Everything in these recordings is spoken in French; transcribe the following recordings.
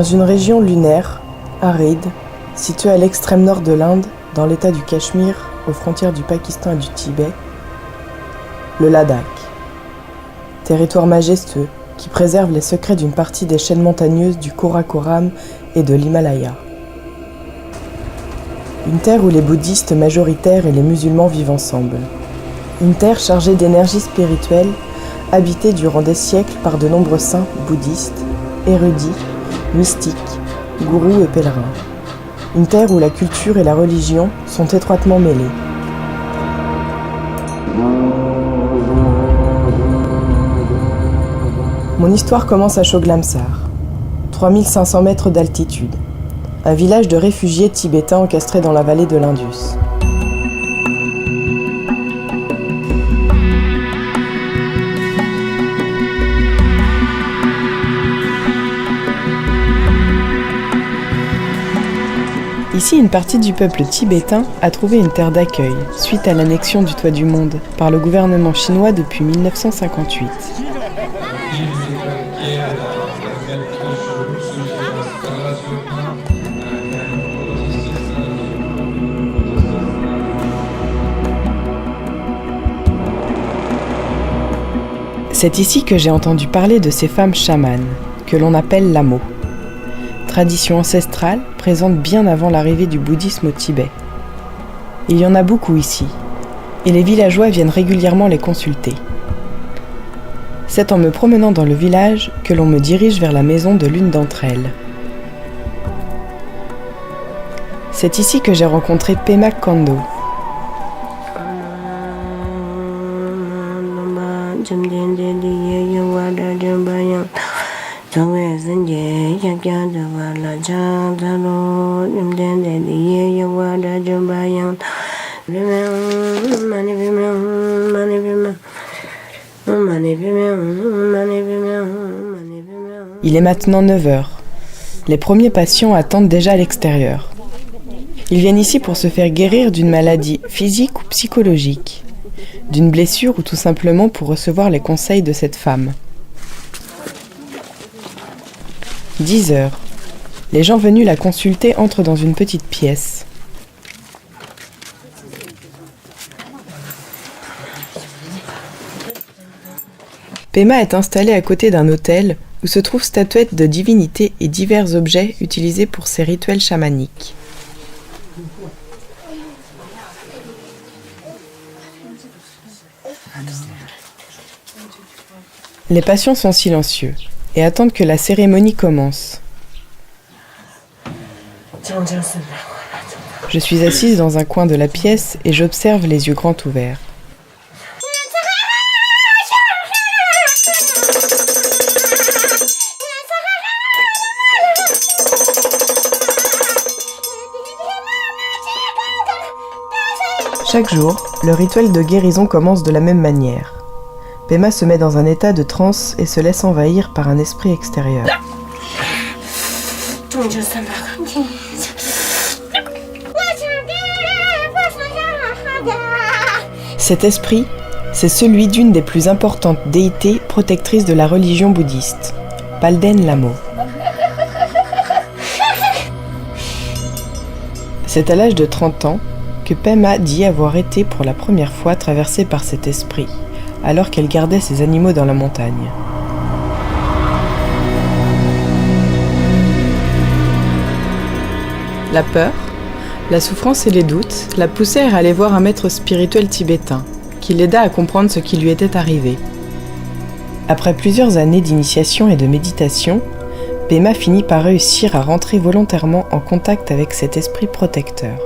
Dans une région lunaire, aride, située à l'extrême nord de l'Inde, dans l'état du Cachemire, aux frontières du Pakistan et du Tibet, le Ladakh. Territoire majestueux qui préserve les secrets d'une partie des chaînes montagneuses du Karakoram et de l'Himalaya. Une terre où les bouddhistes majoritaires et les musulmans vivent ensemble. Une terre chargée d'énergie spirituelle, habitée durant des siècles par de nombreux saints bouddhistes, érudits, mystiques, gourous et pèlerins. Une terre où la culture et la religion sont étroitement mêlées. Mon histoire commence à Choglamsar, 3500 mètres d'altitude, un village de réfugiés tibétains encastré dans la vallée de l'Indus. Ici, une partie du peuple tibétain a trouvé une terre d'accueil suite à l'annexion du Toit du Monde par le gouvernement chinois depuis 1958. C'est ici que j'ai entendu parler de ces femmes chamanes, que l'on appelle lamo. Tradition ancestrale présente bien avant l'arrivée du bouddhisme au Tibet. Il y en a beaucoup ici, et les villageois viennent régulièrement les consulter. C'est en me promenant dans le village que l'on me dirige vers la maison de l'une d'entre elles. C'est ici que j'ai rencontré Pema Kando. Il est maintenant 9h. Les premiers patients attendent déjà à l'extérieur. Ils viennent ici pour se faire guérir d'une maladie physique ou psychologique, d'une blessure ou tout simplement pour recevoir les conseils de cette femme. 10h. Les gens venus la consulter entrent dans une petite pièce. Pema est installée à côté d'un autel où se trouvent statuettes de divinités et divers objets utilisés pour ses rituels chamaniques. Les patients sont silencieux et attendent que la cérémonie commence. Je suis assise dans un coin de la pièce et j'observe les yeux grands ouverts. Chaque jour, le rituel de guérison commence de la même manière. Pema se met dans un état de transe et se laisse envahir par un esprit extérieur. Cet esprit, c'est celui d'une des plus importantes déités protectrices de la religion bouddhiste, Palden Lamo. C'est à l'âge de 30 ans que Pema dit avoir été pour la première fois traversée par cet esprit, alors qu'elle gardait ses animaux dans la montagne. La peur, la souffrance et les doutes la poussèrent à aller voir un maître spirituel tibétain, qui l'aida à comprendre ce qui lui était arrivé. Après plusieurs années d'initiation et de méditation, Pema finit par réussir à rentrer volontairement en contact avec cet esprit protecteur.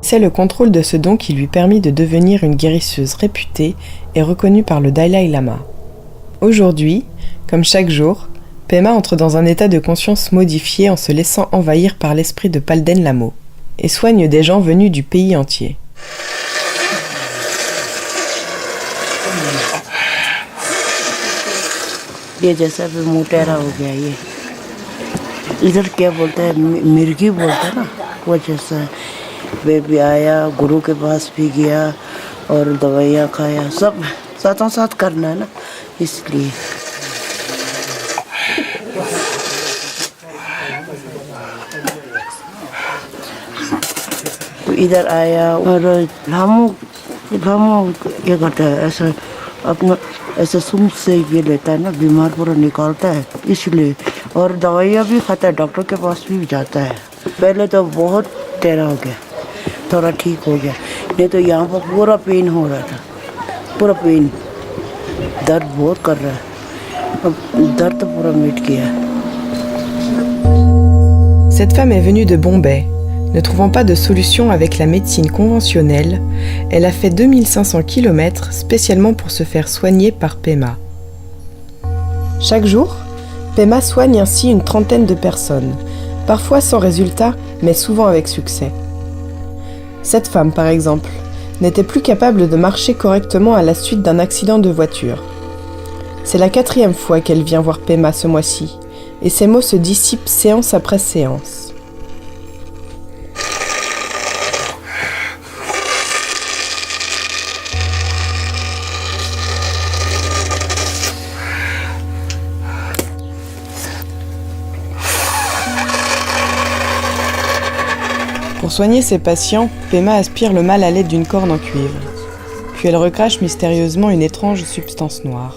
C'est le contrôle de ce don qui lui permit de devenir une guérisseuse réputée et reconnue par le Dalai Lama. Aujourd'hui, comme chaque jour, Pema entre dans un état de conscience modifié en se laissant envahir par l'esprit de Palden Lamo et soigne des gens venus du pays entier. ये जैसा भी मोटेरा हो गया ये इधर क्या बोलता है मिर्गी बोलता है ना वो जैसा वे भी आया गुरु के पास भी गया और दवाइयाँ खाया सब साथों साथ करना है ना इसलिए तो इधर आया और लामू क्या करता है ऐसा अपना ऐसे सुन से ये लेता है ना बीमार पूरा निकालता है इसलिए और दवाइयाँ भी खाता है डॉक्टर के पास भी जाता है पहले तो बहुत टेढ़ा हो गया थोड़ा ठीक हो गया नहीं तो यहाँ पर पूरा पेन हो रहा था पूरा पेन दर्द बहुत कर रहा है अब दर्द तो पूरा मिट गया. Cette femme est venue de Bombay. Ne trouvant pas de solution avec la médecine conventionnelle, elle a fait 2500 km spécialement pour se faire soigner par Pema. Chaque jour, Pema soigne ainsi une trentaine de personnes, parfois sans résultat, mais souvent avec succès. Cette femme, par exemple, n'était plus capable de marcher correctement à la suite d'un accident de voiture. C'est la 4e fois qu'elle vient voir Pema ce mois-ci, et ses maux se dissipent séance après séance. Pour soigner ses patients, Pema aspire le mal à l'aide d'une corne en cuivre. Puis elle recrache mystérieusement une étrange substance noire.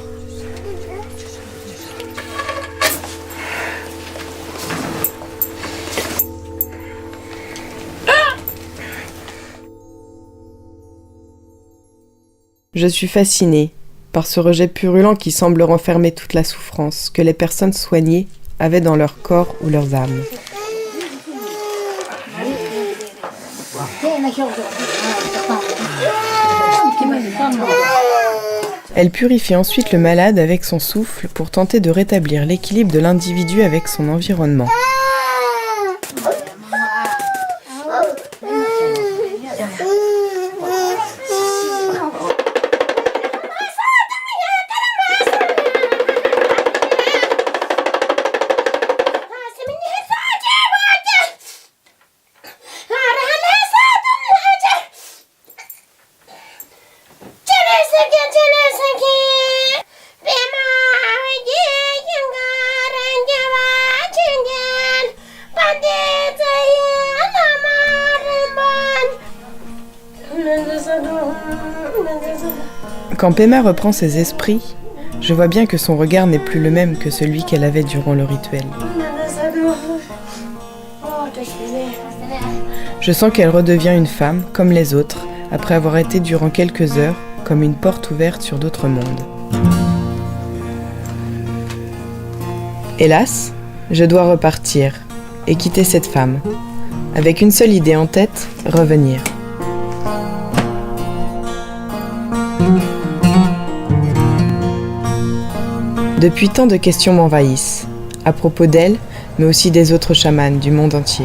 Je suis fascinée par ce rejet purulent qui semble renfermer toute la souffrance que les personnes soignées avaient dans leur corps ou leurs âmes. Elle purifie ensuite le malade avec son souffle pour tenter de rétablir l'équilibre de l'individu avec son environnement. Quand Pema reprend ses esprits, je vois bien que son regard n'est plus le même que celui qu'elle avait durant le rituel. Je sens qu'elle redevient une femme, comme les autres, après avoir été durant quelques heures comme une porte ouverte sur d'autres mondes. Hélas, je dois repartir et quitter cette femme, avec une seule idée en tête, revenir. Depuis, tant de questions m'envahissent, à propos d'elle, mais aussi des autres chamans du monde entier.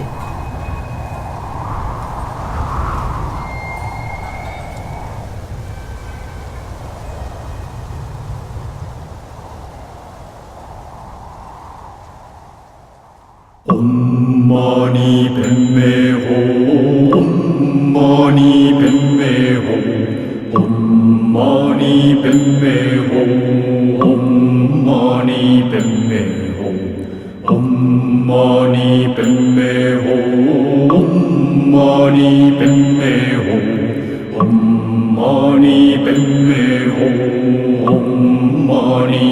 Om Mani Padme Hum, Om Mani Padme Hum, Om Mani Padme Hum, Om Mani Padme Hum, Om Mani Padme Hum, Om Mani Padme Hum, Om Mani Padme Hum, Om Mani